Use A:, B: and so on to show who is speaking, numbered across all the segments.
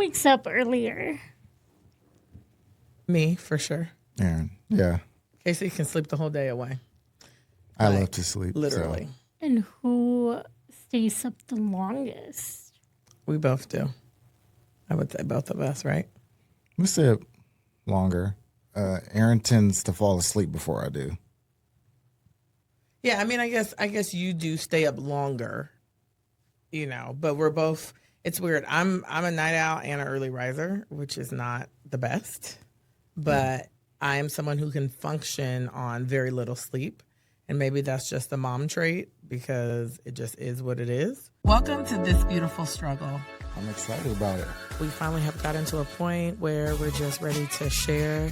A: wakes up earlier?
B: Me, for sure.
C: Erin, yeah.
B: Casey can sleep the whole day away.
C: I love to sleep.
B: Literally.
C: So.
A: And who stays up the longest?
B: We both do. I would say both of us, right?
C: We stay up longer. Erin tends to fall asleep before I do.
B: Yeah, I mean, I guess you do stay up longer, but we're both. It's weird. I'm a night owl and an early riser, which is not the best, but I am someone who can function on very little sleep, and maybe that's just a mom trait because it just is what it is. Welcome to This Beautiful Struggle.
C: I'm excited about it.
B: We finally have gotten to a point where we're just ready to share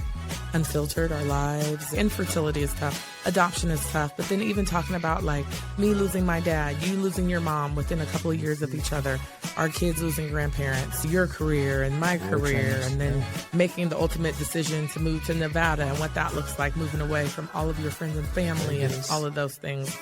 B: unfiltered our lives. Infertility is tough. Adoption is tough. But then even talking about like me losing my dad, you losing your mom within a couple of years of each other, our kids losing grandparents, your career and my career, and then making the ultimate decision to move to Nevada and what that looks like, moving away from all of your friends and family and all of those things.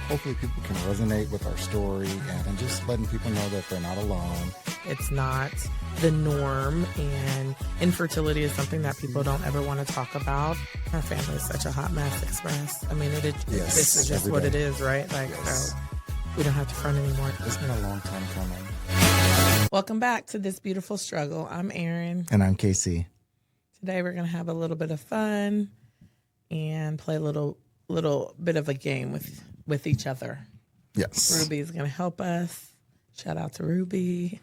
C: Hopefully people can resonate with our story and just letting people know that they're not alone.
B: It's not the norm, and infertility is something that people don't ever want to talk about. Our family is such a hot mess, Express. I mean, this is just what it is, right? Like, so we don't have to front anymore.
C: It's been a long time coming.
B: Welcome back to This Beautiful Struggle. I'm Erin.
C: And I'm KC.
B: Today we're going to have a little bit of fun and play a little bit of a game with each other.
C: Yes.
B: Ruby's going to help us. Shout out to Ruby.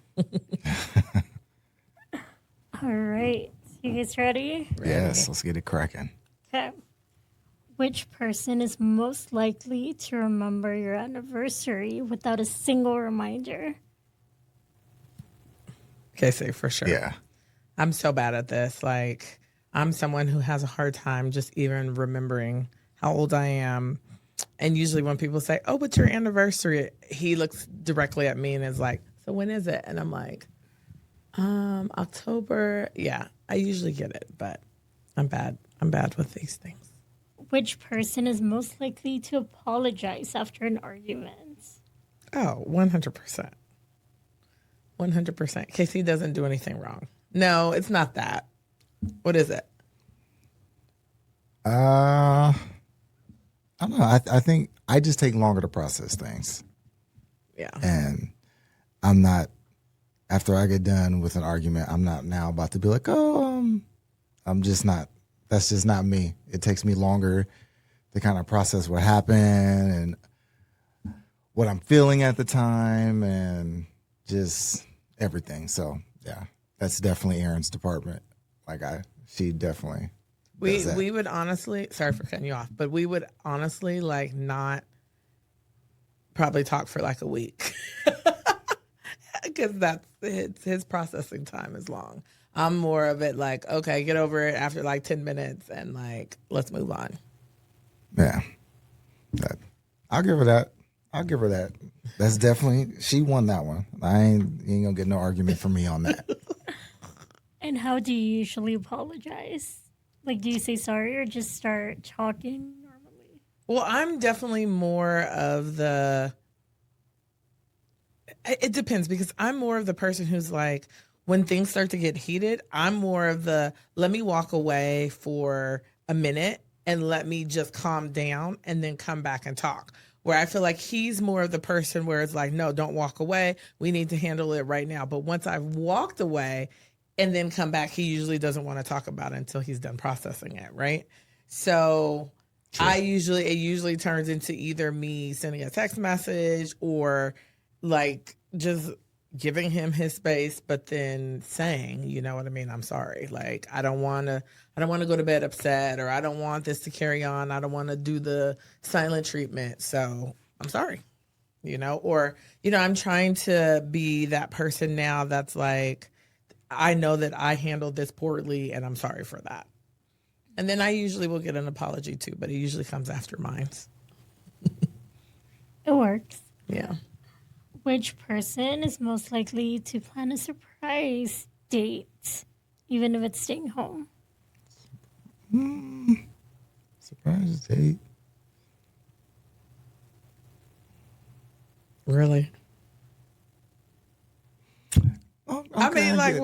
A: All right. You guys ready?
C: Yes, let's get it cracking.
A: Okay. Which person is most likely to remember your anniversary without a single reminder?
B: Casey, for sure.
C: Yeah.
B: I'm so bad at this. Like, I'm someone who has a hard time just even remembering how old I am. And usually when people say, oh, what's your anniversary? He looks directly at me and is like, so when is it? And I'm like, October. Yeah, I usually get it, but I'm bad. I'm bad with these things.
A: Which person is most likely to apologize after an argument?
B: Oh, 100%. 100%. Casey doesn't do anything wrong. No, it's not that. What is it?
C: I don't know. I think I just take longer to process things.
B: Yeah.
C: And I'm not, after I get done with an argument, I'm not now about to be like, I'm just not, that's just not me. It takes me longer to kind of process what happened and what I'm feeling at the time and just everything. So yeah, that's definitely Erin's department. She definitely.
B: We would honestly, sorry for cutting you off, but we would honestly like not probably talk for like a week because that's his processing time is long. I'm more of it like, okay, get over it after like 10 minutes and like, let's move on.
C: Yeah. I'll give her that. That's definitely, she won that one. You ain't gonna get no argument from me on that.
A: And how do you usually apologize? Like, do you say sorry or just start talking normally?
B: Well, I'm definitely more of it depends because I'm more of the person who's like, when things start to get heated, I'm more of let me walk away for a minute and let me just calm down and then come back and talk. Where I feel like he's more of the person where it's like, no, don't walk away. We need to handle it right now. But once I've walked away and then come back, he usually doesn't want to talk about it until he's done processing it, right? So sure. It usually turns into either me sending a text message or like just giving him his space, but then saying, you know what I mean? I'm sorry. Like, I don't want to go to bed upset, or I don't want this to carry on. I don't want to do the silent treatment. So I'm sorry, or, I'm trying to be that person now that's like, I know that I handled this poorly and I'm sorry for that. And then I usually will get an apology too, but it usually comes after mine.
A: It works.
B: Yeah.
A: Which person is most likely to plan a surprise date, even if it's staying home?
C: Surprise date?
B: Really? I mean, like,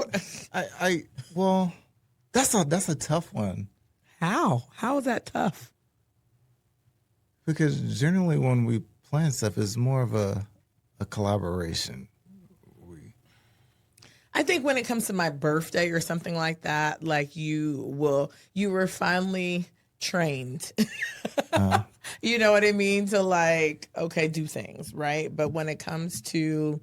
C: Well, that's a tough one
B: how is that tough?
C: because generally when we plan stuff, it's more of a collaboration.
B: I think when it comes to my birthday or something like that, like you were finally trained. You know what I mean? To like, okay, do things, right? But when it comes to,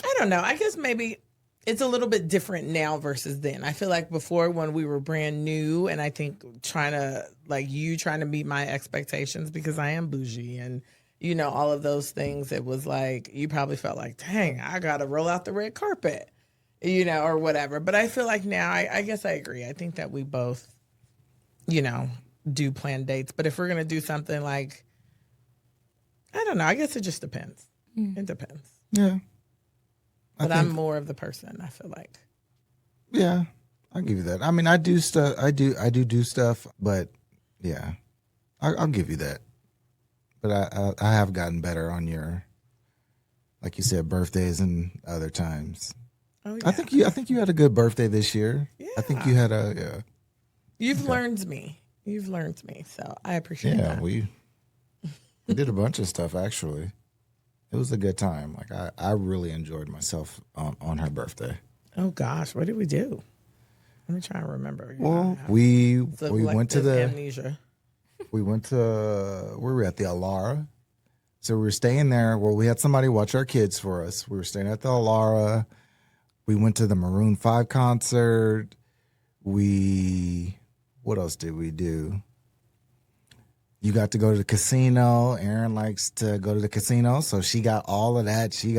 B: I don't know, I guess maybe it's a little bit different now versus then. I feel like before when we were brand new and I think trying to meet my expectations because I am bougie and all of those things, it was like you probably felt like, dang, I gotta roll out the red carpet, or whatever. But I feel like now I guess I agree. I think that we both, do plan dates. But if we're gonna do something like, I don't know, I guess it just depends. It depends.
C: Yeah.
B: But I'm more of the person, I feel like.
C: Yeah, I'll give you that. I mean, I do stuff. I do stuff, but yeah, I'll give you that. But I have gotten better on your, like you said, birthdays and other times.
B: Oh yeah.
C: I think you had a good birthday this year.
B: Yeah.
C: I think you had a
B: You've learned me. So I appreciate
C: yeah.
B: that.
C: We did a bunch of stuff actually. It was a good time. Like I really enjoyed myself on her birthday.
B: Oh gosh, what did we do? Let me try and remember.
C: Well, we went to the
B: amnesia.
C: we went to we were at the Alara. So we were staying there. Well, we had somebody watch our kids for us. We were staying at the Alara. We went to the Maroon 5 concert. What else did we do? You got to go to the casino. Erin likes to go to the casino, so she got all of that. She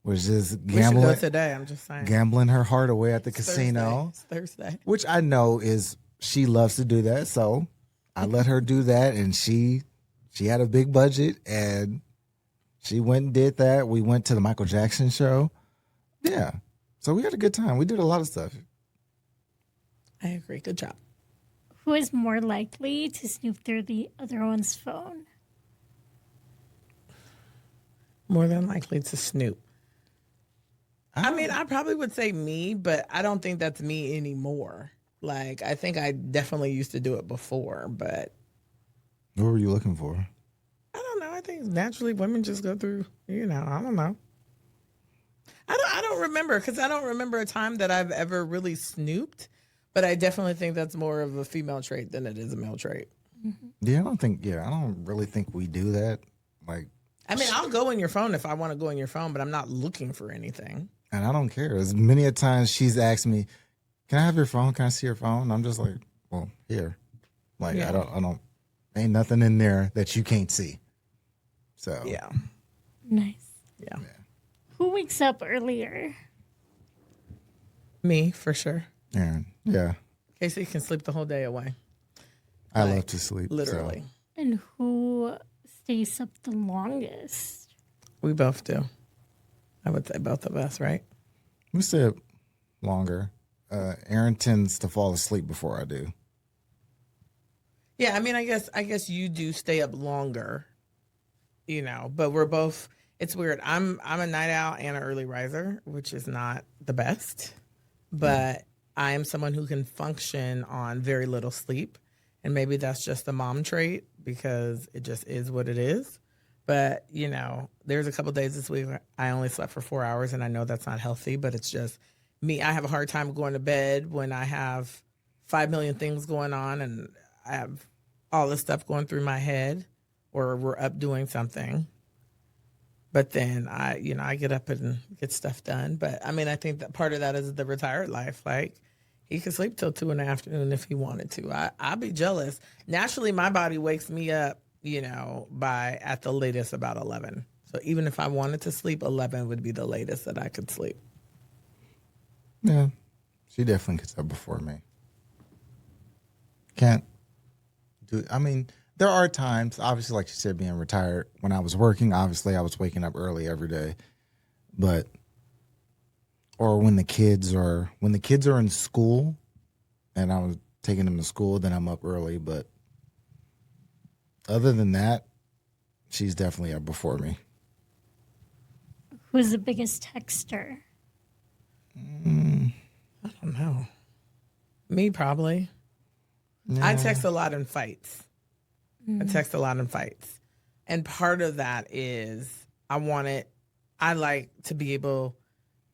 C: was just gambling.
B: We should go today. I'm just saying.
C: Gambling her heart away at the casino.
B: It's Thursday.
C: Which I know is she loves to do that, so I let her do that, and she had a big budget, and she went and did that. We went to the Michael Jackson show. Yeah, so we had a good time. We did a lot of stuff.
B: I agree. Good job.
A: Who is more likely to snoop through the other one's phone?
B: More than likely to snoop. I mean, I probably would say me, but I don't think that's me anymore. Like, I think I definitely used to do it before, but
C: What were you looking for?
B: I don't know. I think naturally women just go through, I don't know. I don't remember because I don't remember a time that I've ever really snooped, but I definitely think that's more of a female trait than it is a male trait.
C: Yeah, I don't really think we do that. Like,
B: I mean, I'll go in your phone if I want to go in your phone, but I'm not looking for anything.
C: and I don't care. As many a times she's asked me, "Can I have your phone? Can I see your phone?" And I'm just like, "Well, here." Like,
B: Yeah.
C: I don't. Ain't nothing in there that you can't see. So
B: Yeah.
A: Nice.
B: Yeah.
A: Who wakes up earlier?
B: Me, for sure.
C: Aaron, yeah,
B: Casey can sleep the whole day away.
C: I
B: Like,
C: love to sleep.
B: Literally.
C: So.
A: And who stays up the longest?
B: We both do. I would say both of us, right?
C: We stay up longer. Aaron tends to fall asleep before I do.
B: Yeah, I mean, I guess you do stay up longer, but we're both. It's weird. I'm a night owl and an early riser, which is not the best, but I am someone who can function on very little sleep, and maybe that's just a mom trait because it just is what it is. But there's a couple days this week where I only slept for 4 hours, and I know that's not healthy, but it's just me. I have a hard time going to bed when I have 5 million things going on, and I have all this stuff going through my head, or we're up doing something. But then I get up and get stuff done. But I mean, I think that part of that is the retired life. Like, he could sleep till 2 in the afternoon if he wanted to. I'd be jealous. Naturally, my body wakes me up, by at the latest about 11. So even if I wanted to sleep, 11 would be the latest that I could sleep.
C: Yeah, she definitely gets up before me. Can't do. I mean, there are times, obviously, like you said, being retired. When I was working, obviously, I was waking up early every day, or when the kids are in school, and I was taking them to school, then I'm up early. But other than that, she's definitely up before me.
A: Who's the biggest texter?
B: I don't know. Me, probably. I text a lot in fights. I text a lot in fights. And part of that is I like to be able,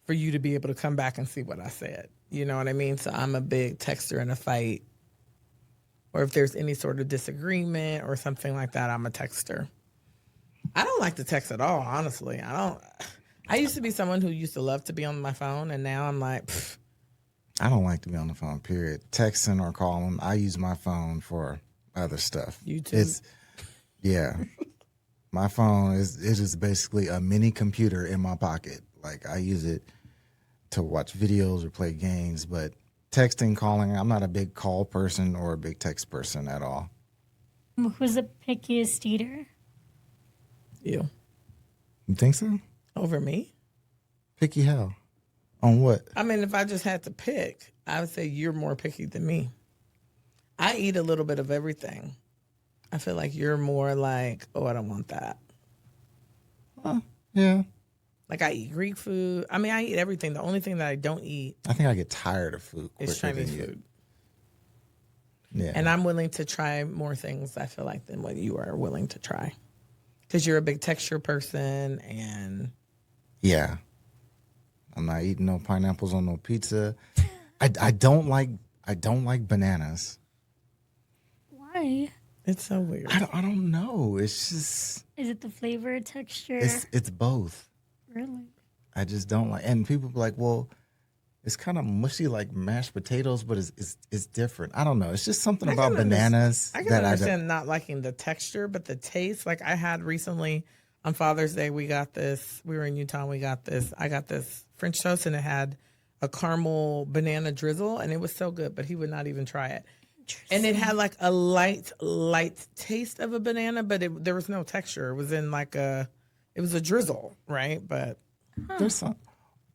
B: for you to be able to come back and see what I said. You know what I mean? So I'm a big texter in a fight. Or if there's any sort of disagreement or something like that, I'm a texter. I don't like to text at all, honestly. I used to be someone who used to love to be on my phone, and now I'm like, pfft.
C: I don't like to be on the phone, period. Texting or calling, I use my phone for other stuff.
B: You too.
C: Yeah. My phone is basically a mini computer in my pocket. Like, I use it to watch videos or play games, but texting, calling, I'm not a big call person or a big text person at all.
A: Who's the pickiest eater?
B: You.
C: You think so?
B: Over me?
C: Picky hell. On what?
B: I mean, if I just had to pick, I would say you're more picky than me. I eat a little bit of everything. I feel like you're more like, oh, I don't want that.
C: Yeah.
B: Like, I eat Greek food. I mean, I eat everything. The only thing that I don't eat
C: I think I get tired of food
B: is
C: quicker
B: Chinese
C: than you.
B: food.
C: Yeah.
B: And I'm willing to try more things, I feel like, than what you are willing to try. Because you're a big texture person and...
C: Yeah. I'm not eating no pineapples on no pizza. I don't like bananas.
A: Why?
B: It's so weird.
C: I don't know. It's just
A: Is it the flavor, texture?
C: it's both.
A: Really?
C: I just don't like. And people be like, well, it's kind of mushy like mashed potatoes, but it's different. I don't know. It's just something about bananas
B: I can
C: that
B: understand not liking the texture, but the taste. Like, I had recently on Father's Day, we got this. We were in Utah. And we got this. I got this French toast, and it had a caramel banana drizzle, and it was so good. But he would not even try it. And it had like a light taste of a banana, but there was no texture. It was in like it was a drizzle, right? But
C: there's some.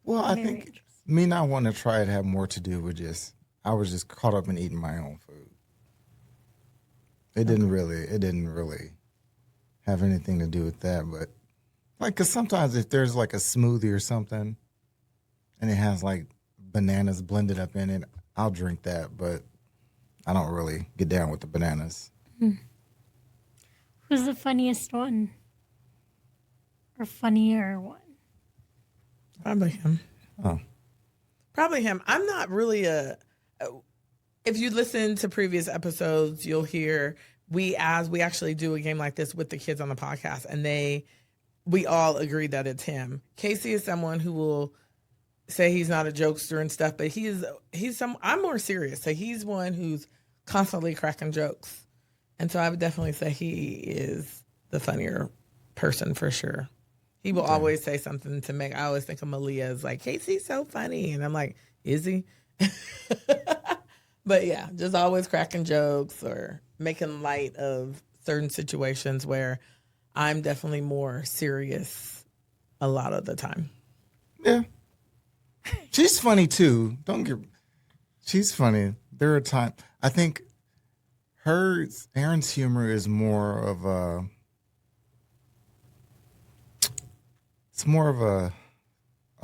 C: Well, I think me not wanting to try it had more to do with I was just caught up in eating my own food. It didn't really have anything to do with that, but like, cause sometimes if there's like a smoothie or something, and it has like bananas blended up in it, I'll drink that, but I don't really get down with the bananas.
A: Who's the funniest one? Or funnier one?
B: probably him.
C: Oh,
B: Probably him. I'm not really if you listen to previous episodes, you'll hear we actually do a game like this with the kids on the podcast, and we all agree that it's him. Casey is someone who will say he's not a jokester and stuff, but I'm more serious. So he's one who's constantly cracking jokes. And so I would definitely say he is the funnier person for sure. He will always say something to make, I always think of Malia as like, Casey's so funny. And I'm like, is he? But yeah, just always cracking jokes or making light of certain situations where I'm definitely more serious a lot of the time.
C: yeah. She's funny too. She's funny. There are times I think Erin's humor is more of a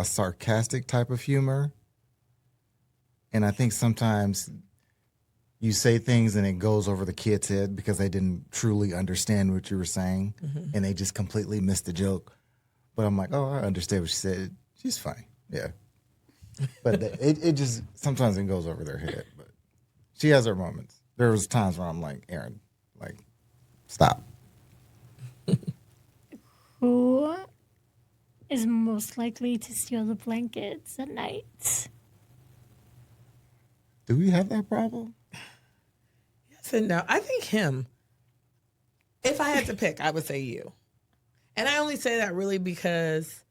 C: sarcastic type of humor. And I think sometimes you say things and it goes over the kid's head because they didn't truly understand what you were saying, and they just completely missed the joke. But I'm like, oh, I understand what she said. She's funny. Yeah. But it just, sometimes it goes over their head. But she has her moments. There was times where I'm like, Erin, like, stop.
A: Who is most likely to steal the blankets at night?
C: Do we have that problem?
B: Yes and no. I think him. If I had to pick, I would say you. And I only say that really because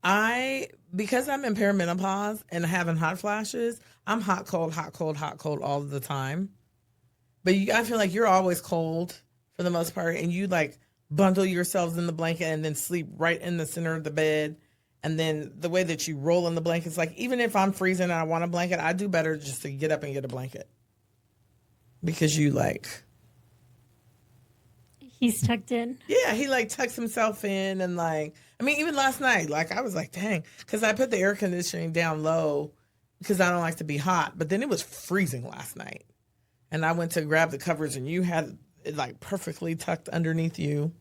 B: I'm in perimenopause and having hot flashes, I'm hot, cold all the time. But I feel like you're always cold for the most part, and you like bundle yourselves in the blanket and then sleep right in the center of the bed. And then the way that you roll in the blankets, like even if I'm freezing and I want a blanket, I do better just to get up and get a blanket. Because you like...
A: He's tucked in.
B: Yeah, he like tucks himself in and like, I mean, even last night, like I was like, dang, because I put the air conditioning down low because I don't like to be hot, but then it was freezing last night. And I went to grab the covers and you had it like perfectly tucked underneath you,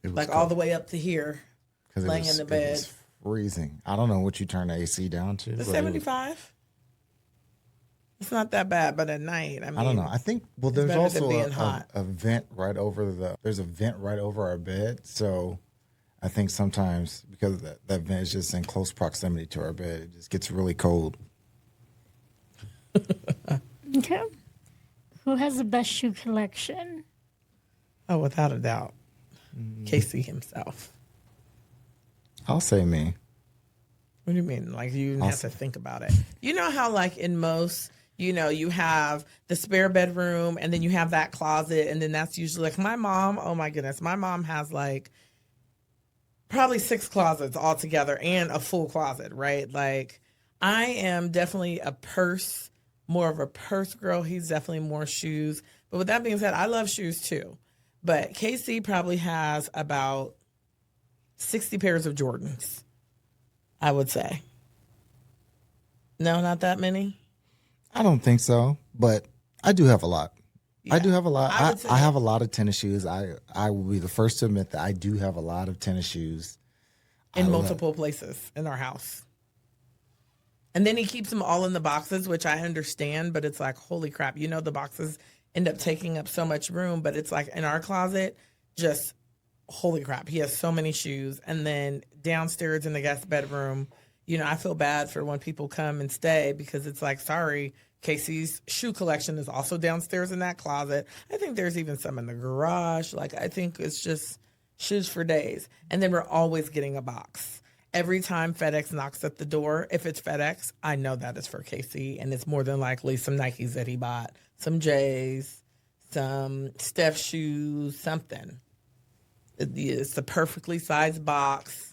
C: It was
B: like
C: cold.
B: all the way up to here,
C: 'Cause
B: laying in the
C: It
B: bed.
C: was freezing. I don't know what you turn the AC down to.
B: The
C: but it was-
B: 75. It's not that bad, but at night, I mean,
C: I don't know. I think there's
B: better than
C: also
B: being hot.
C: a vent right over there's a vent right over our bed. So I think sometimes because that vent is just in close proximity to our bed, it just gets really cold.
A: Okay. Who has the best shoe collection?
B: oh, without a doubt, Casey himself.
C: I'll say me.
B: What do you mean? Like you didn't have to think about it. You know how like in most, you have the spare bedroom and then you have that closet and then that's usually like my mom, oh my goodness, my mom has like probably 6 closets altogether and a full closet, right? Like I am definitely more of a purse girl. He's definitely more shoes. But with that being said, I love shoes too. But KC probably has about 60 pairs of Jordans, I would say. No, not that many.
C: I don't think so, but I do have a lot. I do have a lot.
B: I would say-
C: I have a lot of tennis shoes. I will be the first to admit that I do have a lot of tennis shoes.
B: In multiple places in our house. And then he keeps them all in the boxes, which I understand, but it's like, holy crap, the boxes end up taking up so much room, but it's like in our closet, just holy crap, he has so many shoes. And then downstairs in the guest bedroom, I feel bad for when people come and stay because it's like, sorry, Casey's shoe collection is also downstairs in that closet. I think there's even some in the garage. Like, I think it's just shoes for days. And then we're always getting a box. Every time FedEx knocks at the door, if it's FedEx, I know that is for Casey. And it's more than likely some Nikes that he bought, some J's, some Steph shoes, something. It's the perfectly sized box.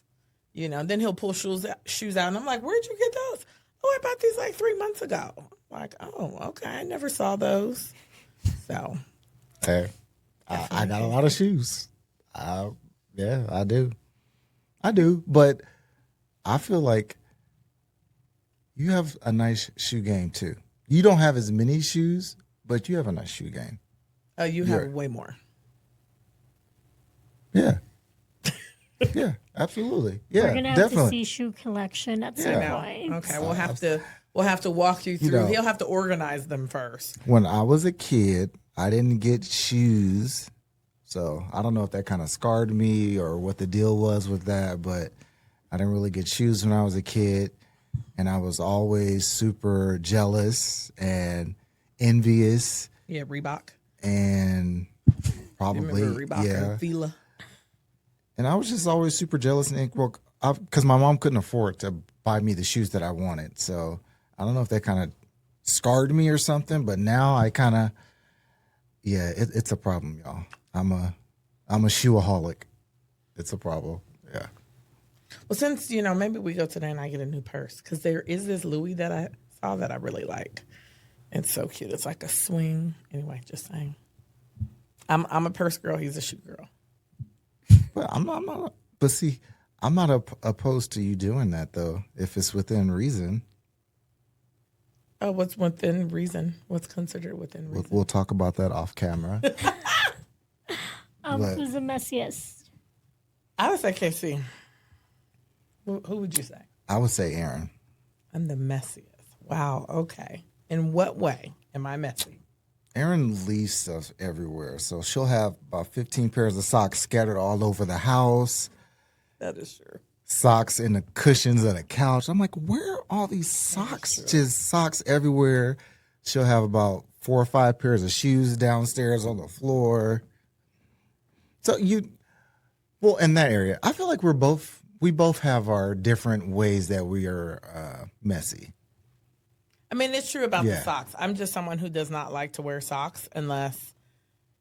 B: Then he'll pull shoes out, and I'm like, where'd you get those? Oh, I bought these like 3 months ago. I'm like, oh, okay, I never saw those. So,
C: Hey, I got a lot of shoes. Yeah, I do. But I feel like you have a nice shoe game too. You don't have as many shoes, but you have a nice shoe game.
B: oh, you have way more.
C: Yeah. Yeah, absolutely. Yeah,
A: We're gonna have
C: definitely.
A: to see shoe collection at some point.
B: Okay, we'll have to walk you through.
C: know-
B: He'll have to organize them first.
C: When I was a kid, I didn't get shoes. So I don't know if that kind of scarred me or what the deal was with that, but I didn't really get shoes when I was a kid. And I was always super jealous and envious
B: Yeah, Reebok.
C: and
B: You
C: probably,
B: remember Reebok
C: yeah.
B: or Fila?
C: And I was just always super jealous and because my mom couldn't afford to buy me the shoes that I wanted. So I don't know if that kind of scarred me or something, but now I kind of, it's a problem, y'all. I'm a shoeaholic. It's a problem. Yeah.
B: Well, since, maybe we go today and I get a new purse because there is this Louis that I saw that I really like. It's so cute. It's like a swing. Anyway, just saying. I'm a purse girl. He's a shoe girl.
C: But I'm not. But see, I'm not opposed to you doing that though, if it's within reason.
B: Oh, what's within reason? What's considered within reason?
C: We'll talk about that off camera. But-
A: Who's the messiest?
B: I would say KC. Who would you say?
C: I would say Erin.
B: I'm the messiest. Wow. Okay. In what way am I messy?
C: Erin leaves stuff everywhere, so she'll have about 15 pairs of socks scattered all over the house.
B: That is true.
C: Socks in the cushions of the couch. I'm like, where are all these socks? Just socks everywhere. She'll have about 4 or 5 pairs of shoes downstairs on the floor. So in that area, I feel like we both have our different ways that we are messy.
B: I mean, it's true about the
C: Yeah.
B: socks. I'm just someone who does not like to wear socks unless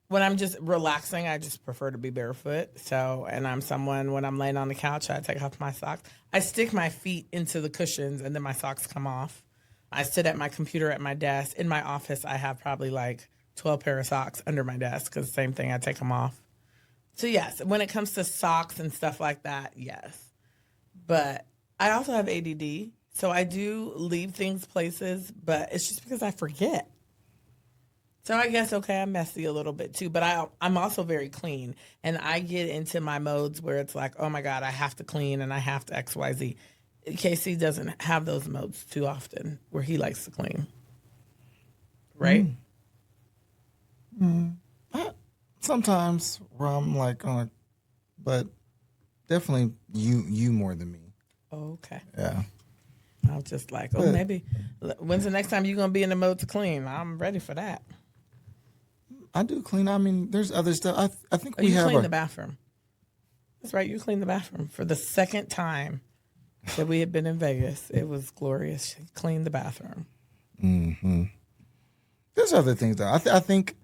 B: when I'm just relaxing, I just prefer to be barefoot. So, and I'm someone when I'm laying on the couch, I take off my socks. I stick my feet into the cushions and then my socks come off. I sit at my computer at my desk. In my office, I have probably like 12 pair of socks under my desk because same thing, I take them off. So yes, when it comes to socks and stuff like that, yes. But I also have ADD, so I do leave things places, but it's just because I forget. So I guess okay, I'm messy a little bit too, but I'm also very clean, and I get into my modes where it's like, oh my god, I have to clean and I have to XYZ. KC doesn't have those modes too often where he likes to clean, right?
C: Sometimes where I'm like, but definitely you more than me.
B: Okay.
C: Yeah.
B: I was just like, oh, maybe. When's the next time you're gonna be in the mode to clean? I'm ready for that.
C: I do clean. I mean, there's other stuff. I think
B: Oh,
C: we
B: you
C: have
B: cleaned the bathroom. That's right. You cleaned the bathroom for the second time that we had been in Vegas. It was glorious. She cleaned the bathroom.
C: There's other things though. I think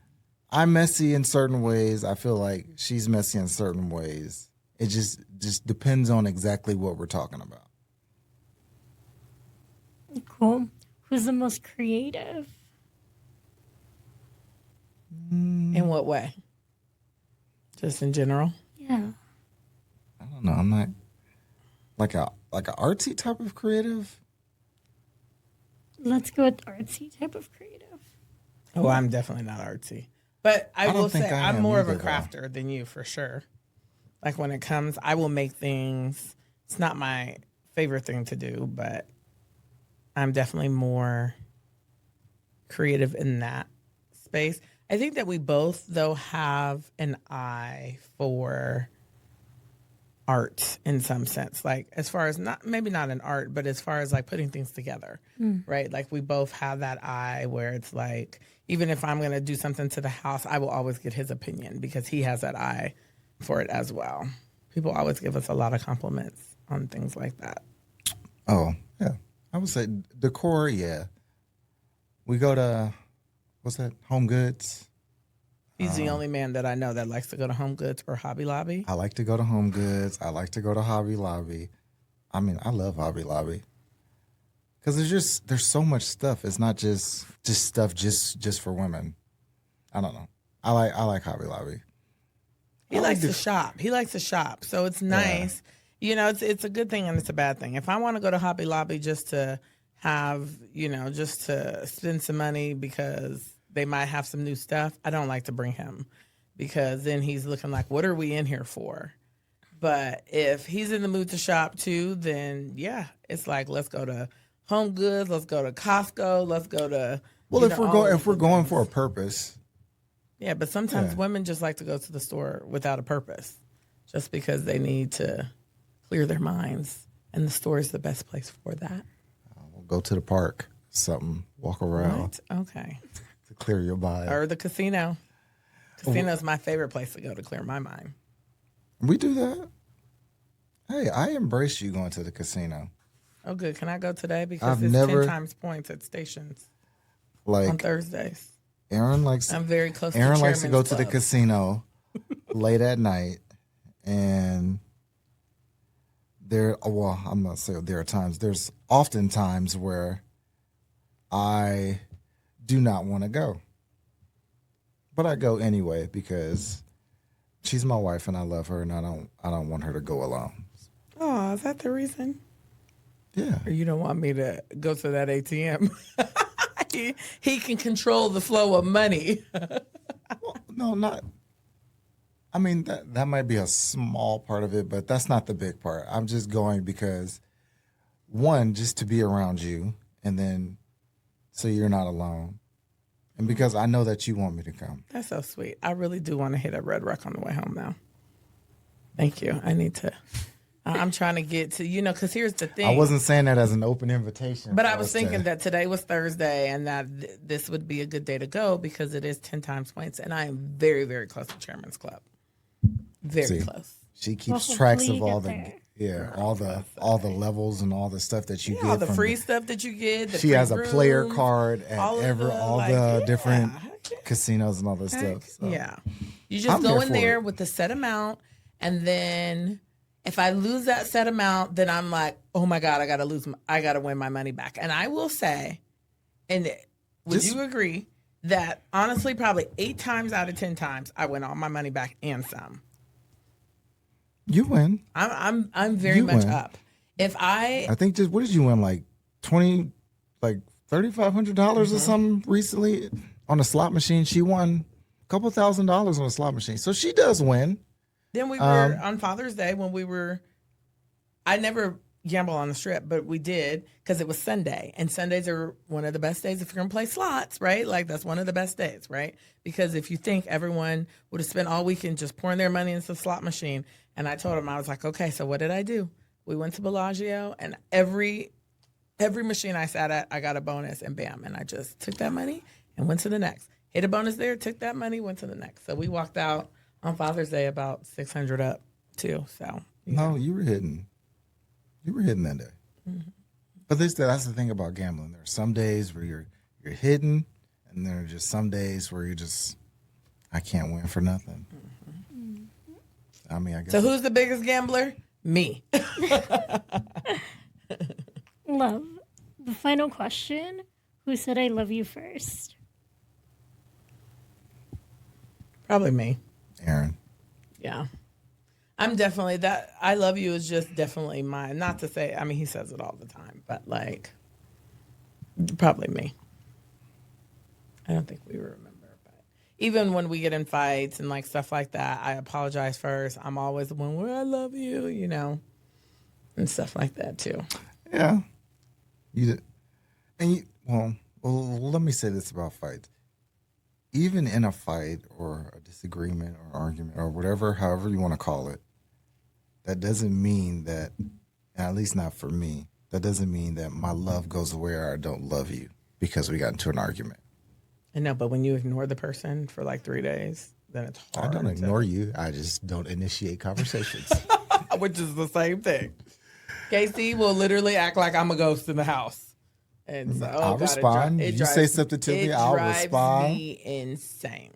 C: I'm messy in certain ways. I feel like she's messy in certain ways. It just depends on exactly what we're talking about.
A: Cool. Who's the most creative?
B: In what way? Just in general?
A: Yeah.
C: I don't know. I'm not like a artsy type of creative.
A: Let's go with artsy type of creative.
B: Oh, I'm definitely not artsy. But I
C: don't
B: will
C: think
B: say
C: I
B: I'm
C: am
B: more of a
C: either, though.
B: crafter than you for sure. Like when it comes, I will make things. It's not my favorite thing to do, but I'm definitely more creative in that space. I think that we both, though, have an eye for art in some sense. Like as far as maybe not an art, but as far as like putting things together, right? Like we both have that eye where it's like, even if I'm going to do something to the house, I will always get his opinion because he has that eye for it as well. People always give us a lot of compliments on things like that.
C: Oh yeah, I would say decor. Yeah, we go to what's that? Home Goods.
B: He's the only man that I know that likes to go to Home Goods or Hobby Lobby.
C: I like to go to Home Goods. I like to go to Hobby Lobby. I mean, I love Hobby Lobby because there's so much stuff. It's not just stuff just for women. I don't know. I like Hobby Lobby.
B: He likes to shop. He likes to shop. So it's nice. You know, it's a good thing and it's a bad thing. If I want to go to Hobby Lobby just to have, just to spend some money because they might have some new stuff, I don't like to bring him because then he's looking like, what are we in here for? But if he's in the mood to shop too, then yeah, it's like, let's go to Home Goods, let's go to Costco, let's go to.
C: Well, if we're going for a purpose.
B: Yeah, but sometimes women just like to go to the store without a purpose, just because they need to clear their minds, and the store is the best place for that.
C: We'll go to the park, walk around.
B: What? Okay.
C: To clear your mind.
B: Or the casino. Casino's my favorite place to go to clear my mind.
C: We do that. Hey, I embrace you going to the casino.
B: Oh, good. Can I go today? Because
C: I've
B: it's
C: never-
B: 10 times points at stations on
C: Like
B: Thursdays.
C: Aaron likes.
B: I'm very close
C: Aaron
B: to
C: likes to go
B: Chairman's
C: to the
B: Club.
C: casino late at night, and I'm not saying there are times. There's often times where I do not want to go, but I go anyway because she's my wife and I love her, and I don't want her to go alone.
B: Oh, is that the reason?
C: Yeah.
B: Or you don't want me to go to that ATM? He can control the flow of money.
C: Well, no, not. I mean, that might be a small part of it, but that's not the big part. I'm just going because, one, just to be around you, and then so you're not alone. And because I know that you want me to come.
B: That's so sweet. I really do want to hit a Red Rock on the way home now. Thank you. I need to. I'm trying to get to, because here's the thing.
C: I wasn't saying that as an open invitation.
B: But I was thinking that today was Thursday and that this would be a good day to go because it is 10 times points. And I am very, very close to Chairman's Club. Very close.
C: She keeps
A: Well,
C: tracks
A: hopefully
C: of
A: you
C: all
A: get
C: the
A: there.
C: all the levels and all the stuff that you get.
B: All the
C: from
B: free stuff that you get.
C: She has a player card at
B: all of
C: the
B: the,
C: different
B: heck
C: casinos and all that
B: Heck,
C: stuff. So.
B: Yeah. You just
C: I'm
B: go
C: here
B: in
C: for
B: there
C: it.
B: with the set amount, and then if I lose that set amount, then I'm like, oh my God, I gotta win my money back. And I will say, and would you agree that honestly, probably 8 times out of 10 times, I win all my money back and some.
C: You win.
B: I'm very
C: You
B: much
C: win.
B: up. If I
C: I think just what did you win? Like 20, like $3,500 or something recently on a slot machine. She won a couple $1,000s on a slot machine, so she does win.
B: then we were on Father's Day when we were. I never gamble on the strip, but we did because it was Sunday, and Sundays are one of the best days if you're gonna play slots, right? Like that's one of the best days, right? Because if you think everyone would have spent all weekend just pouring their money into the slot machine, and I told them I was like, okay, so what did I do? We went to Bellagio, and every machine I sat at, I got a bonus, and bam, and I just took that money and went to the next. Hit a bonus there, took that money, went to the next. So we walked out on Father's Day about 600 up too. So
C: No, you were hitting. You were hitting that day. But that's the thing about gambling. There are some days where you're hitting, and there are just some days where you just I can't win for nothing. I mean, I guess.
B: So who's the biggest gambler? Me.
A: Love. The final question. Who said I love you first?
B: Probably me.
C: Erin.
B: Yeah. I'm definitely that. I love you is just definitely mine. Not to say, I mean, he says it all the time, but like, probably me. I don't think we remember, but even when we get in fights and like stuff like that, I apologize first. I'm always the one where I love you, you know, and stuff like that too.
C: Yeah. Well, let me say this about fights. Even in a fight or a disagreement or argument or whatever, however you want to call it, that doesn't mean that, at least not for me, that doesn't mean that my love goes away or I don't love you because we got into an argument.
B: I know, but when you ignore the person for like 3 days, then it's hard.
C: I don't ignore you. I just don't initiate conversations.
B: Which is the same thing. KC will literally act like I'm a ghost in the house. And so,
C: I'll respond. You say something to me, I'll respond.
B: It drives me insane.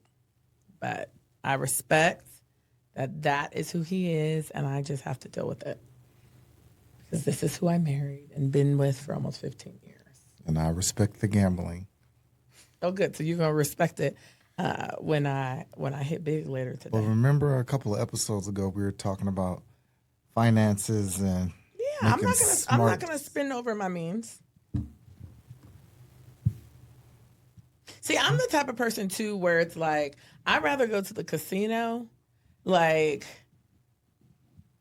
B: But I respect that is who he is, and I just have to deal with it. Because this is who I married and been with for almost 15 years.
C: And I respect the gambling.
B: Oh, good. So you're going to respect it when I hit big later today.
C: Well, remember a couple of episodes ago, we were talking about finances and
B: I'm not gonna spend over my means. See, I'm the type of person too where it's like I'd rather go to the casino. Like,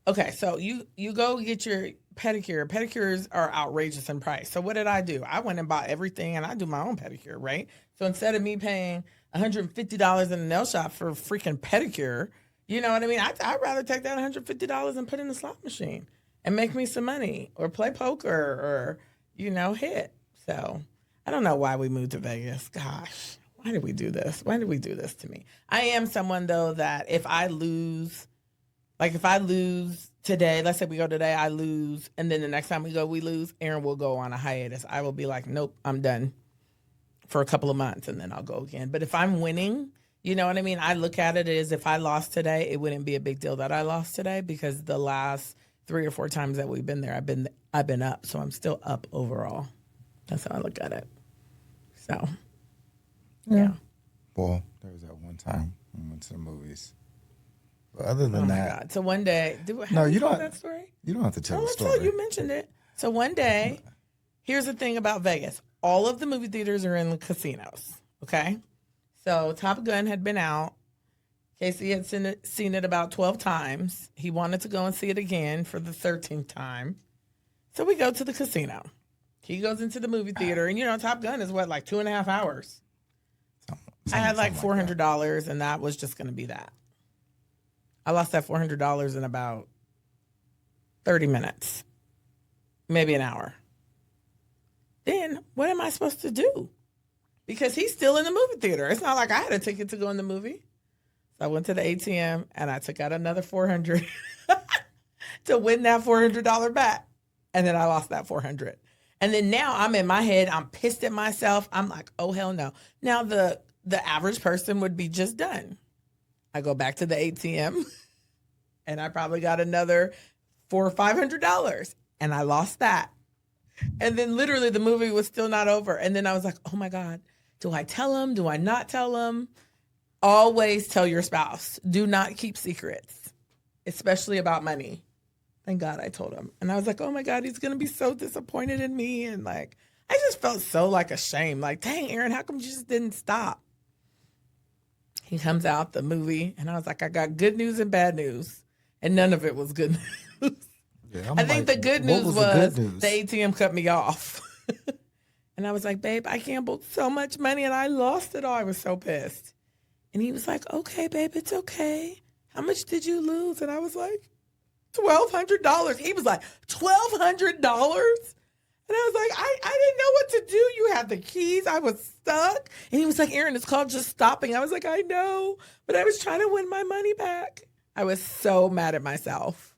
B: okay, so you go get your pedicure. Pedicures are outrageous in price. So what did I do? I went and bought everything, and I do my own pedicure, right? So instead of me paying $150 in a nail shop for a freaking pedicure, you know what I mean? I'd rather take that $150 and put in the slot machine and make me some money, or play poker, or hit. So I don't know why we moved to Vegas. Gosh, why did we do this? Why did we do this to me? I am someone though that if I lose today, let's say we go today, I lose, and then the next time we go, we lose, Erin will go on a hiatus. I will be like, nope, I'm done for a couple of months, and then I'll go again. But if I'm winning, you know what I mean? I look at it as if I lost today, it wouldn't be a big deal that I lost today because the last 3 or 4 times that we've been there, I've been up, so I'm still up overall. That's how I look at it. So, yeah.
C: Well, there was that one time we went to the movies. But other than that,
B: God. So one day,
C: you don't.
B: That story?
C: You don't have to tell the
B: Let's
C: story.
B: tell you mentioned it. So one day, here's the thing about Vegas: all of the movie theaters are in the casinos. Okay, so Top Gun had been out. Casey had seen it about 12 times. He wanted to go and see it again for the 13th time. So we go to the casino. He goes into the movie theater, and Top Gun is like 2.5 hours. I had like $400, and that was just going to be that. I lost that $400 in about 30 minutes, maybe an hour. Then what am I supposed to do? Because he's still in the movie theater. It's not like I had a ticket to go in the movie. So I went to the ATM and I took out another $400 to win that $400 back. And then I lost that $400. And then now I'm in my head. I'm pissed at myself. I'm like, oh, hell no. Now the average person would be just done. I go back to the ATM and I probably got another $400 or $500 and I lost that. And then literally the movie was still not over. And then I was like, oh my God, do I tell him? Do I not tell him? Always tell your spouse. Do not keep secrets. especially about money. Thank God I told him. And I was like, oh my God, he's going to be so disappointed in me. And like, I just felt so like ashamed. Like, dang, Erin, how come you just didn't stop? He comes out the movie and I was like, I got good news and bad news. And none of it was good news.
C: Yeah,
B: I think the good news was
C: the good news?
B: the ATM cut me off. And I was like, babe, I gambled so much money and I lost it all. I was so pissed. And he was like, okay, babe, it's okay. How much did you lose? And I was like, $1,200. He was like, $1,200? And I was like, I didn't know what to do. You had the keys. I was stuck. And he was like, Erin, it's called just stopping. I was like, I know, but I was trying to win my money back. I was so mad at myself.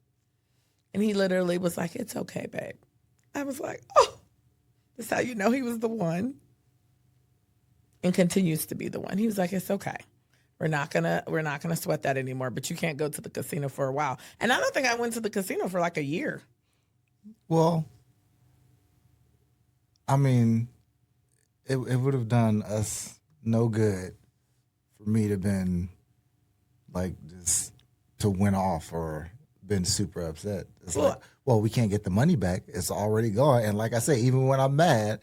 B: And he literally was like, it's okay, babe. I was like, oh, that's how you know he was the one. And continues to be the one. He was like, it's okay. We're not gonna sweat that anymore, but you can't go to the casino for a while. And I don't think I went to the casino for like a year.
C: Well, I mean, it would have done us no good for me to been like just to win off or been super upset. It's like, well, we can't get the money back. It's already gone. And like I say, even when I'm mad,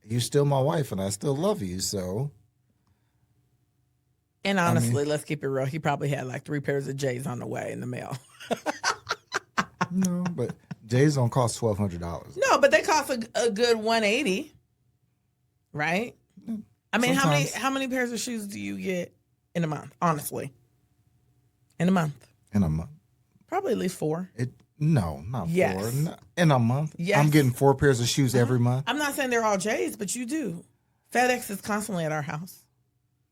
C: you're still my wife and I still love you. So.
B: And honestly, let's keep it real. He probably had like 3 pairs of J's on the way in the mail.
C: No, but J's don't cost $1,200.
B: No, but they cost a good $180, right? I mean,
C: Sometimes.
B: how many pairs of shoes do you get in a month? Honestly, in a month,
C: In a month.
B: probably at least 4.
C: No, not
B: Yes.
C: 4. No, in a month.
B: Yes.
C: I'm getting 4 pairs of shoes every month.
B: I'm not saying they're all J's, but you do. FedEx is constantly at our house.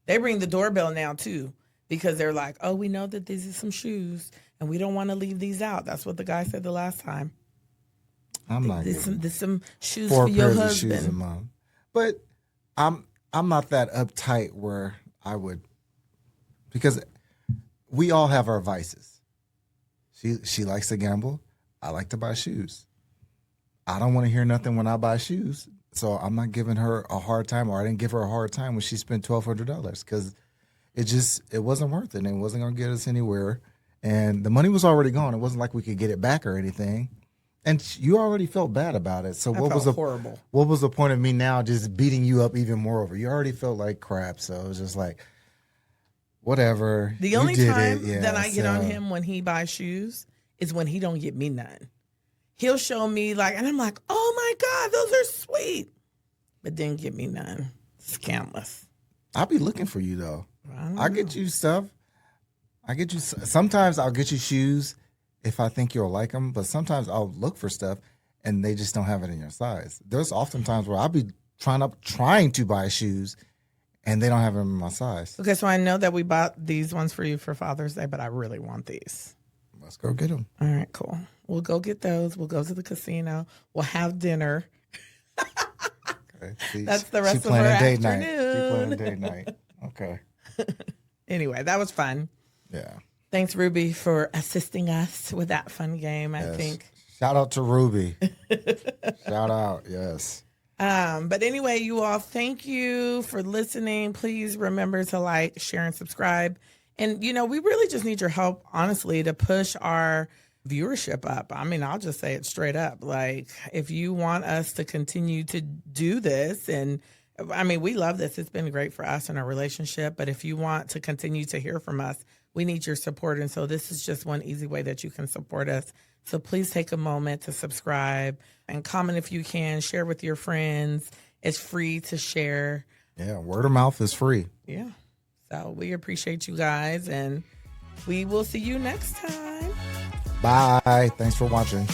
B: They ring the doorbell now too because they're like, oh, we know that these are some shoes and we don't want to leave these out. That's what the guy said the last time.
C: I'm not
B: There's
C: getting
B: some shoes
C: 4
B: for your
C: pairs of
B: husband.
C: shoes a month. But I'm not that uptight where I would, because we all have our vices. She likes to gamble. I like to buy shoes. I don't want to hear nothing when I buy shoes. So I'm not giving her a hard time, or I didn't give her a hard time when she spent $1,200 because it wasn't worth it and it wasn't going to get us anywhere. And the money was already gone. It wasn't like we could get it back or anything. And you already felt bad about it. So what was
B: horrible?
C: What was the point of me now just beating you up even more over? You already felt like crap. So it was just like, whatever.
B: The only time that I get on him when he buys shoes is when he don't get me none. He'll show me and I'm like, oh my God, those are sweet. But didn't get me none. Scamless.
C: I'll be looking for you though.
B: I
C: get you stuff. Sometimes I'll get you shoes if I think you'll like them, but sometimes I'll look for stuff and they just don't have it in your size. There's often times where I'll be trying to buy shoes and they don't have them in my size.
B: Okay, so I know that we bought these ones for you for Father's Day, but I really want these.
C: Let's go get them.
B: All right, cool. We'll go get those. We'll go to the casino. We'll have dinner.
C: Okay.
B: That's the rest of our
C: date
B: afternoon.
C: night. She playing date night. Okay.
B: Anyway, that was fun.
C: Yeah.
B: Thanks, Ruby, for assisting us with that fun game, I think.
C: Shout out to Ruby. Shout out, yes.
B: But anyway, you all, thank you for listening. Please remember to like, share, and subscribe. And, we really just need your help, honestly, to push our viewership up. I mean, I'll just say it straight up. If you want us to continue to do this, and I mean, we love this. It's been great for us in our relationship. But if you want to continue to hear from us, we need your support. And so this is just one easy way that you can support us. So please take a moment to subscribe and comment if you can. Share with your friends. It's free to share.
C: Yeah, word of mouth is free.
B: Yeah. So we appreciate you guys, and we will see you next time.
C: Bye. Thanks for watching.